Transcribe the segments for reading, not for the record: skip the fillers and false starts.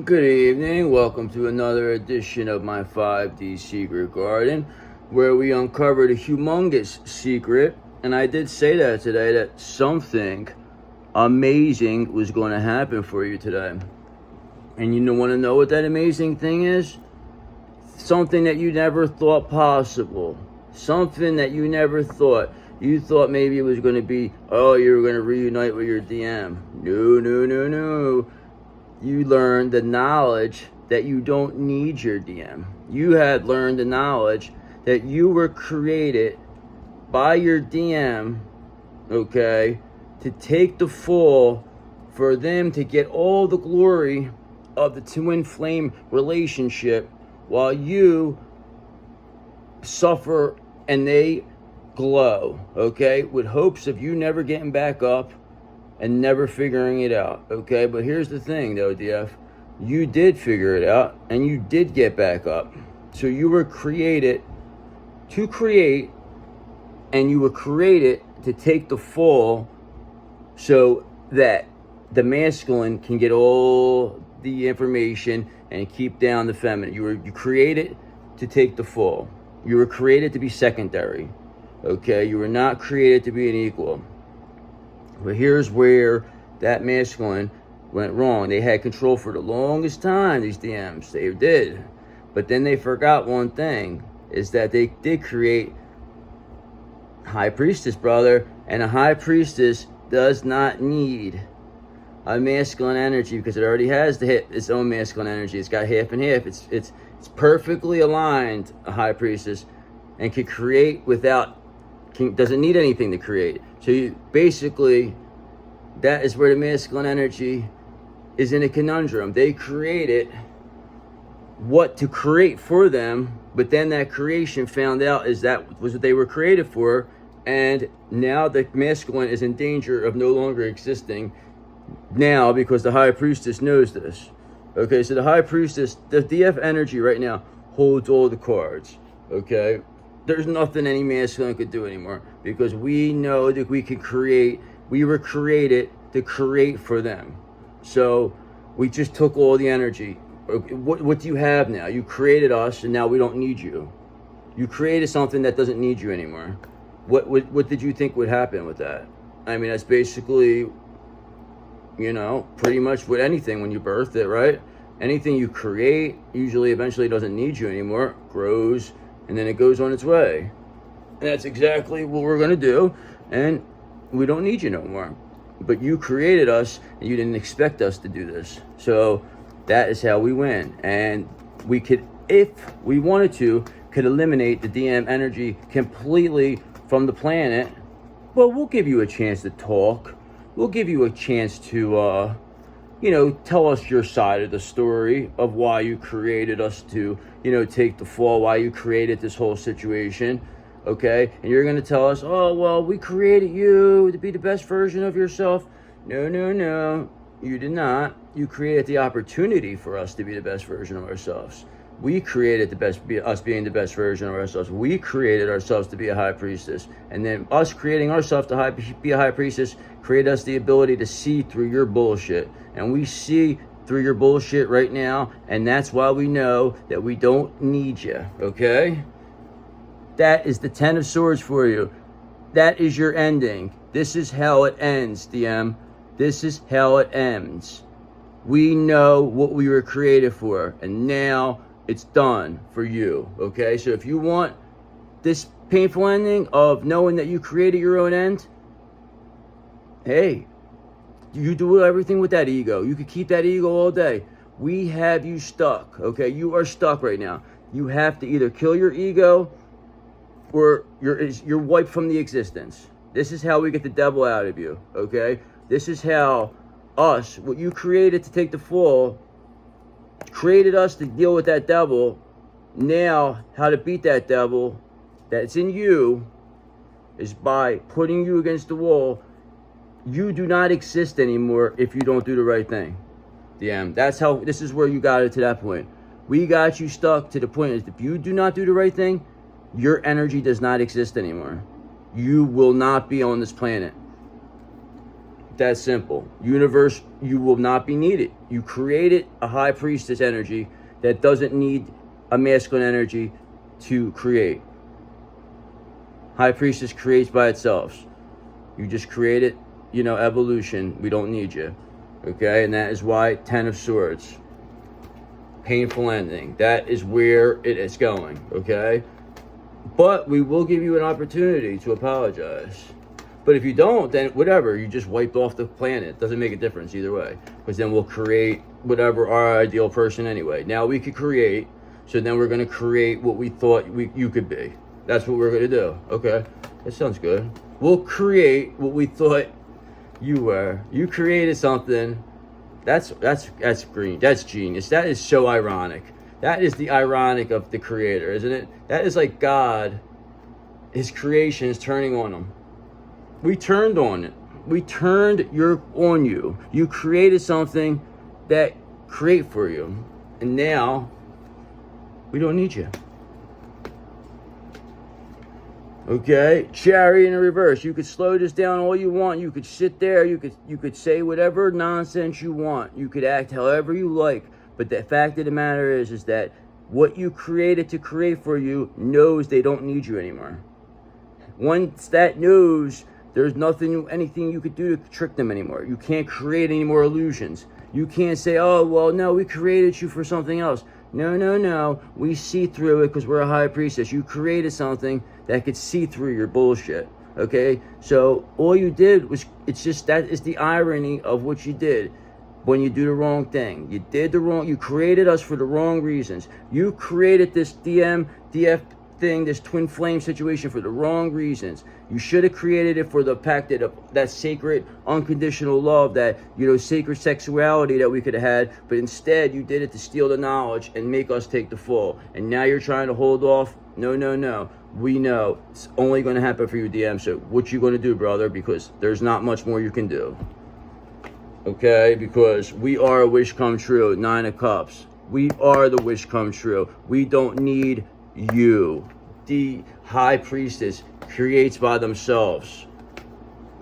Good evening. Welcome to another edition of my 5D Secret Garden, where we uncovered a humongous secret. And I did say that today, that something amazing was going to happen for you today. And you want to know what that amazing thing is? Something that you never thought possible. Something that you never thought. You thought maybe it was going to be, oh, you were going to reunite with your DM. No. You learned the knowledge that you don't need your DM. You had learned the knowledge that you were created by your DM, okay, to take the fall, for them to get all the glory of the twin flame relationship, while you suffer and they glow, okay, with hopes of you never getting back up and never figuring it out, okay? But here's the thing though, DF, you did figure it out and you did get back up. So you were created to create, and you were created to take the fall so that the masculine can get all the information and keep down the feminine. You created to take the fall. You were created to be secondary, okay? You were not created to be an equal. But here's where that masculine went wrong. They had control for the longest time, these DMs. They did. But then they forgot one thing, is that they did create High Priestess, brother. And a High Priestess does not need a masculine energy, because it already has its own masculine energy. It's got half and half. It's perfectly aligned, a High Priestess, and can create without, doesn't need anything to create. So you basically, that is where the masculine energy is in a conundrum. They created what to create for them, but then that creation found out is that was what they were created for, and now the masculine is in danger of no longer existing now, because the High Priestess knows this. Okay, so the High Priestess, the DF energy right now holds all the cards, okay? There's nothing any masculine could do anymore, because we know that we can create. We were created to create for them. So we just took all the energy. What do you have now? You created us, and now we don't need you. You created something that doesn't need you anymore. What did you think would happen with that? I mean, that's basically, pretty much with anything when you birth it, right? Anything you create usually eventually doesn't need you anymore, grows, and then it goes on its way. And that's exactly what we're going to do. And we don't need you no more. But you created us, and you didn't expect us to do this. So that is how we win. And we could, if we wanted to, could eliminate the DM energy completely from the planet. Well, we'll give you a chance to talk. We'll give you a chance to, tell us your side of the story of why you created us to, take the fall, why you created this whole situation, okay? And you're going to tell us, oh, well, we created you to be the best version of yourself. No, you did not. You created the opportunity for us to be the best version of ourselves. We created us being the best version of ourselves. We created ourselves to be a High Priestess. And then us creating ourselves to be a High Priestess created us the ability to see through your bullshit. And we see through your bullshit right now, and that's why we know that we don't need you, okay? That is the 10 of Swords for you. That is your ending. This is how it ends, DM. This is how it ends. We know what we were created for, and now it's done for you, okay? So if you want this painful ending of knowing that you created your own end, hey, you do everything with that ego. You could keep that ego all day. We have you stuck, okay? You are stuck right now. You have to either kill your ego or you're wiped from the existence. This is how we get the devil out of you, okay? This is how us, what you created to take the fall, created us to deal with that devil. Now, how to beat that devil that's in you is by putting you against the wall. You do not exist anymore if you don't do the right thing. DM. That's how, this is where you got it to that point. We got you stuck to the point is if you do not do the right thing, your energy does not exist anymore. You will not be on this planet. That simple. Universe, you will not be needed. You created a high priestess energy that doesn't need a masculine energy to create. High priestess creates by itself. You just created, evolution. We don't need you. Okay, and that is why 10 of Swords. Painful ending. That is where it is going, okay? But we will give you an opportunity to apologize. But if you don't, then whatever, you just wiped off the planet. Doesn't make a difference either way. Because then we'll create whatever our ideal person anyway. Now we could create, so then we're going to create what we thought you could be. That's what we're going to do. Okay, that sounds good. We'll create what we thought you were. You created something. That's green. That's genius. That is so ironic. That is the ironic of the creator, isn't it? That is like God, his creation is turning on him. We turned on it. We turned on you. You created something that create for you. And now we don't need you. Okay, Chariot in reverse. You could slow this down all you want. You could sit there. You could say whatever nonsense you want. You could act however you like. But the fact of the matter is that what you created to create for you knows they don't need you anymore. Once that knows, there's anything you could do to trick them anymore. You can't create any more illusions. You can't say, oh, well, no, we created you for something else. No. We see through it because we're a high priestess. You created something that could see through your bullshit. Okay? So all you did was, that is the irony of what you did when you do the wrong thing. You created us for the wrong reasons. You created this DF thing, this twin flame situation for the wrong reasons. You should have created it for the fact that sacred unconditional love, that sacred sexuality that we could have had, but instead you did it to steal the knowledge and make us take the fall. And now you're trying to hold off. No. We know it's only going to happen for you, DM. So what you going to do, brother? Because there's not much more you can do. Okay, because we are a wish come true. 9 of Cups. We are the wish come true. We don't need you. The high priestess creates by themselves.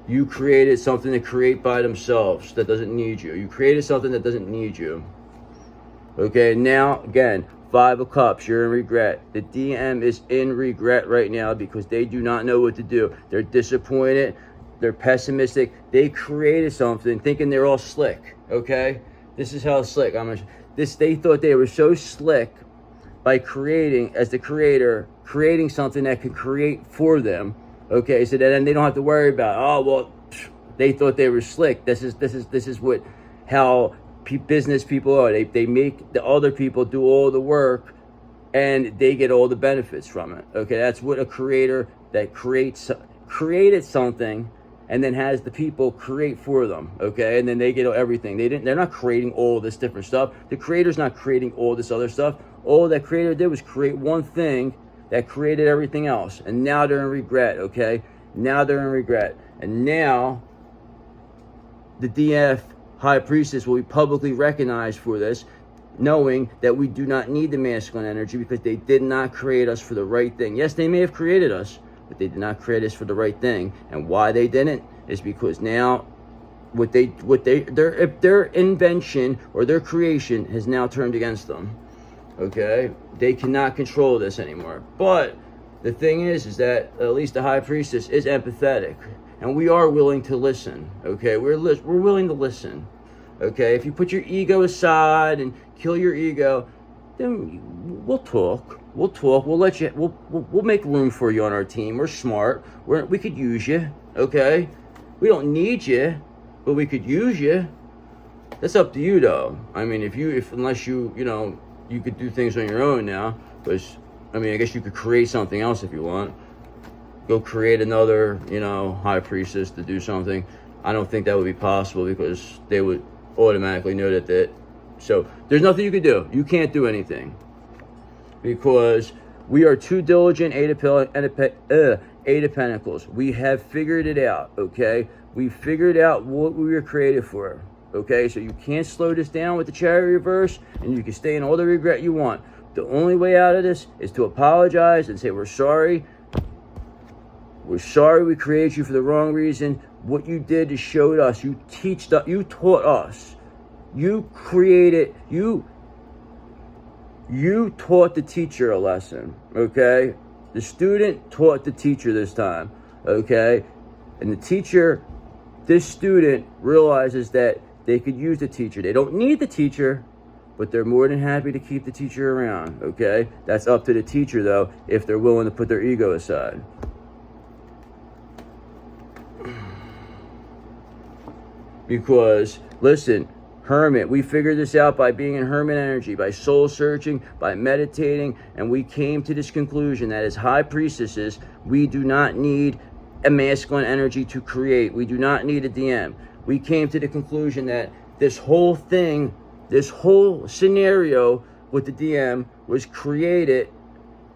You created something to create by themselves that doesn't need you. You created something that doesn't need you. Okay, now again, 5 of Cups, you're in regret. The DM is in regret right now because they do not know what to do. They're disappointed. They're pessimistic. They created something thinking they're all slick. Okay, this is how slick. They thought they were so slick by creating, as the creator, creating something that could create for them. Okay, so then they don't have to worry about, oh well, they thought they were slick. This is how business people are. They make the other people do all the work, and they get all the benefits from it. Okay, that's what a creator that created something and then has the people create for them. Okay, and then they get everything. They're not creating all this different stuff. The creator's not creating all this other stuff. All that creator did was create one thing that created everything else. And now they're in regret, okay? Now they're in regret. And now the DF High Priestess will be publicly recognized for this, knowing that we do not need the masculine energy because they did not create us for the right thing. Yes, they may have created us, but they did not create us for the right thing. And why they didn't is because now their invention or their creation has now turned against them. Okay, they cannot control this anymore. But the thing is that at least the High Priestess is empathetic, and we are willing to listen. Okay, we're willing to listen. Okay, if you put your ego aside and kill your ego, then we'll talk. We'll let you. We'll make room for you on our team. We're smart. We could use you. Okay, we don't need you, but we could use you. That's up to you, though. I mean, unless you you could do things on your own now, because, I guess you could create something else if you want. Go create another, High Priestess to do something. I don't think that would be possible because they would automatically know that. So there's nothing you can do. You can't do anything because we are too diligent. Eight of Pentacles. We have figured it out, okay? We figured out what we were created for. Okay, so you can't slow this down with the Chariot reverse, and you can stay in all the regret you want. The only way out of this is to apologize and say, we're sorry. We're sorry we created you for the wrong reason. what you did is showed us, you taught us, you created, you taught the teacher a lesson, okay? The student taught the teacher this time, okay? And the teacher, this student realizes that they could use the teacher. They don't need the teacher, but they're more than happy to keep the teacher around, okay? That's up to the teacher, though, if they're willing to put their ego aside. Because, listen, hermit, we figured this out by being in hermit energy, by soul searching, by meditating, and we came to this conclusion that as high priestesses, we do not need a masculine energy to create. We do not need a DM. We came to the conclusion that this whole thing, this whole scenario with the DM was created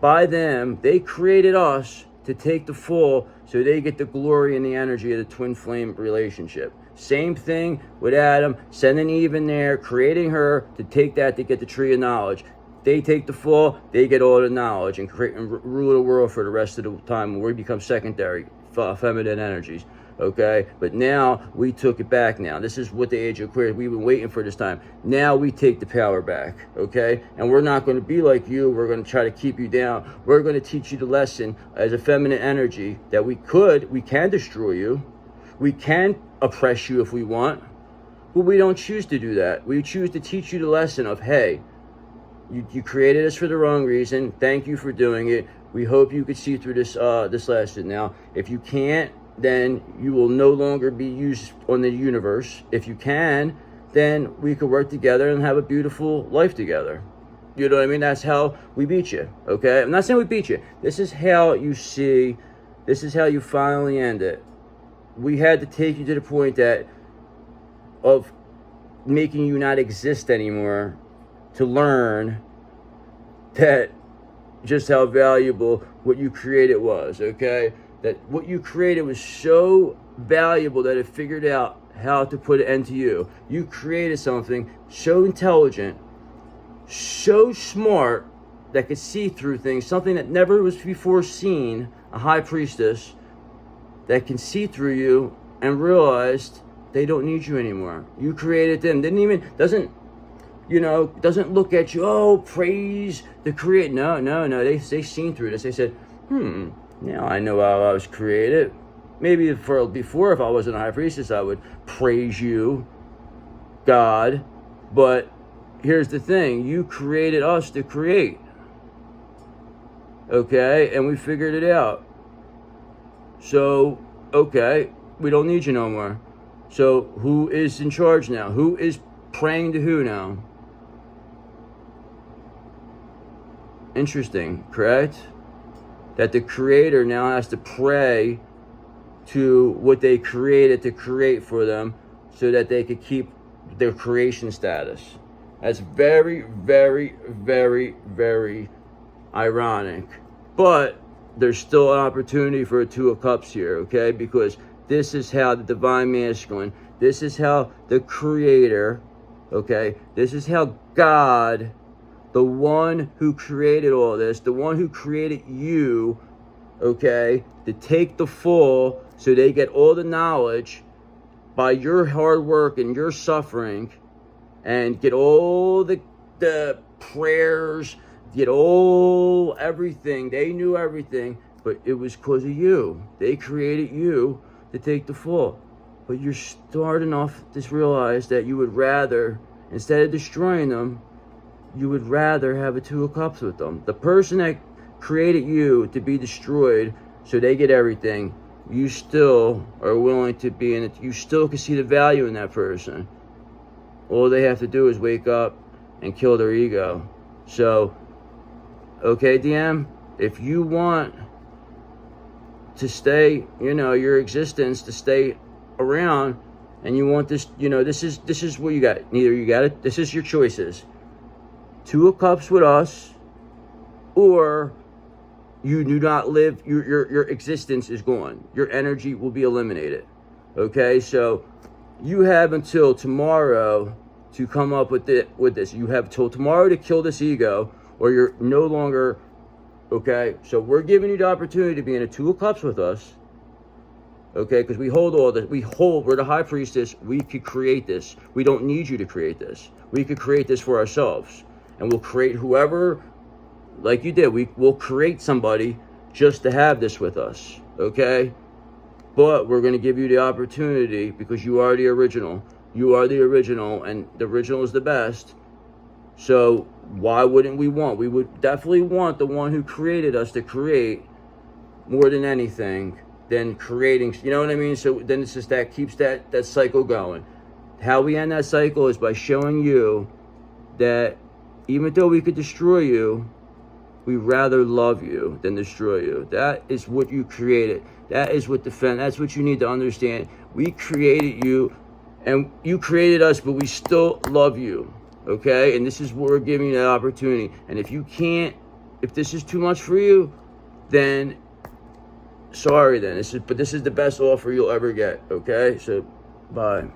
by them. They created us to take the fall so they get the glory and the energy of the twin flame relationship. Same thing with Adam, sending Eve in there, creating her to take that to get the tree of knowledge. They take the fall, they get all the knowledge and create and rule the world for the rest of the time when we become secondary feminine energies. Okay, but now we took it back. Now this is what the age of Aquarius, we've been waiting for this time. Now we take the power back. Okay, and we're not going to be like you. We're going to try to keep you down. We're going to teach you the lesson as a feminine energy that we can destroy you, we can oppress you if we want, but we don't choose to do that. We choose to teach you the lesson of, hey, you created us for the wrong reason. Thank you for doing it. We hope you could see through this lesson. Now, if you can't, then you will no longer be used on the universe. If you can, then we could work together and have a beautiful life together. You know what I mean? That's how we beat you, okay? I'm not saying we beat you. This is how you see, this is how you finally end it. We had to take you to the point of making you not exist anymore to learn that just how valuable what you created was, okay? That what you created was so valuable that it figured out how to put an end to you. You created something so intelligent, so smart, that could see through things, something that never was before seen, a high priestess that can see through you and realized they don't need you anymore. You created them. Doesn't look at you, oh, praise the creator. No. They seen through this. They said, now I know how I was created. Maybe before, if I wasn't a high priestess, I would praise you, God. But here's the thing. You created us to create. Okay? And we figured it out. So, okay, we don't need you no more. So who is in charge now? Who is praying to who now? Interesting, correct? That the creator now has to pray to what they created to create for them so that they could keep their creation status. That's very, very, very, very ironic. But there's still an opportunity for a Two of Cups here, okay? Because this is how the divine masculine, this is how the creator, okay? This is how God, the one who created all this, the one who created you, okay, to take the fall so they get all the knowledge by your hard work and your suffering, and get all the prayers, get all everything. They knew everything, but it was because of you. They created you to take the fall. But you're smart enough to realize that you would rather, instead of destroying them, you would rather have a Two of Cups with them. The person that created you to be destroyed so they get everything, you still are willing to be in it. You still can see the value in that person. All they have to do is wake up and kill their ego. So, okay, DM, if you want to stay, your existence to stay around, and you want this, this is what you got. Neither you got it. This is your choices. Two of Cups with us, or you do not live. Your existence is gone. Your energy will be eliminated. Okay, so you have until tomorrow to come up with this. You have till tomorrow to kill this ego, or you're no longer. Okay, so we're giving you the opportunity to be in a Two of Cups with us, Okay, because we hold all that. We're the high priestess. We could create this. We don't need you to create this. We could create this for ourselves. And we'll create whoever, like you did, we'll create somebody just to have this with us. Okay? But we're going to give you the opportunity because you are the original. You are the original, and the original is the best. So why wouldn't we want? We would definitely want the one who created us to create more than anything than creating, you know what I mean? So then it's just that keeps that cycle going. How we end that cycle is by showing you that even though we could destroy you, we rather love you than destroy you. That is what you created. That is what that's what you need to understand. We created you and you created us, but we still love you. Okay? And this is what we're giving you that opportunity. And if you can't, if this is too much for you, then sorry then. This is the best offer you'll ever get. Okay? So bye.